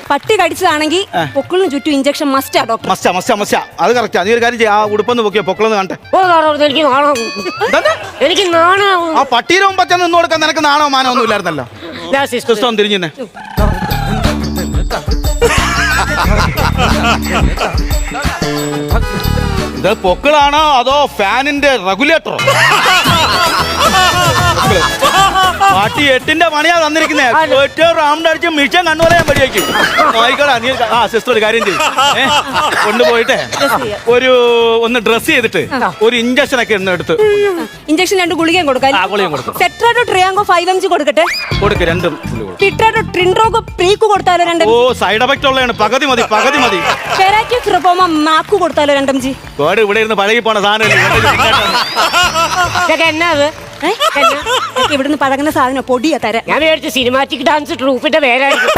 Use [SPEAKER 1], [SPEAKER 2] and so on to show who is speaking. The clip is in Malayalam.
[SPEAKER 1] പട്ടി കടിച്ചതാണെങ്കിൽ പൊക്കിളിന് ചുറ്റും ഇഞ്ചക്ഷൻ മസ്റ്റാ ഡോക്ടർ.
[SPEAKER 2] മസ്റ്റാ അത് കറക്റ്റാ. നീ ഒരു കാര്യം ചെയ്യാം, ആ ഉടുപ്പൊന്ന് പൊക്കിയോ, പൊക്കിളൊന്ന് കാണട്ടെ.
[SPEAKER 3] എനിക്ക് നാണാവും. എനിക്ക് നാണാവും.
[SPEAKER 2] ആ പട്ടീരെ മുമ്പത്തെ നിന്ന് കൊടുക്കാൻ നിനക്ക് നാണോ മാനോ ഒന്നും ഇല്ലായിരുന്നല്ലോ. സിസ്റ്റം തിരിഞ്ഞെ ഇത് പൊക്കിളാണോ അതോ ഫാനിന്റെ റെഗുലേറ്ററോ? പാട്ടി 8ന്റെ പണിയാ തന്നിരിക്കുന്നേ. റൗണ്ട് അടിച്ച് മിഷൻ കണ്ണുപോലെ ഞാൻ പഠിക്കും. നോയിക്കോടാ നീ. ആ സിസ്റ്റർ ഒരു കാര്യം ചെയ്യും, കൊണ്ടുപോയിട്ടെ ഒന്ന് ഡ്രസ് ചെയ്തിട്ട് ഒരു ഇഞ്ചക്ഷൻ ഒക്കെ എടുത്ത്.
[SPEAKER 1] ഇഞ്ചക്ഷൻ 2 ഗുളികയും കൊടുക്കാം. സെട്രാഡോ ട്രിയാങ്കോ 5 mg കൊടുക്കട്ടെ.
[SPEAKER 2] കൊടുക്ക് 2.
[SPEAKER 1] പിട്രാഡോ ട്രിൻഡ്രോഗോ പ്രീക്ക് കൊടുത്താലോ 2 mg.
[SPEAKER 2] ഓ സൈഡ് എഫക്റ്റ് ഉള്ളതാണ്. പകുതി മതി.
[SPEAKER 1] പെരാക്യൂ ഫ്രിപ്പോമ മാക്ക് കൊടുത്താലോ 2 mg.
[SPEAKER 2] ഇവിടെ ഇരുന്ന് പഴകി പോണ സാധനം
[SPEAKER 1] ഇവിടുന്ന് പഴകുന്ന സാധനം പൊടിയാ തരാം.
[SPEAKER 3] ഞാൻ വിചാരിച്ചു സിനിമാറ്റിക് ഡാൻസ് ട്രൂപ്പിന്റെ പേരായിരിക്കും.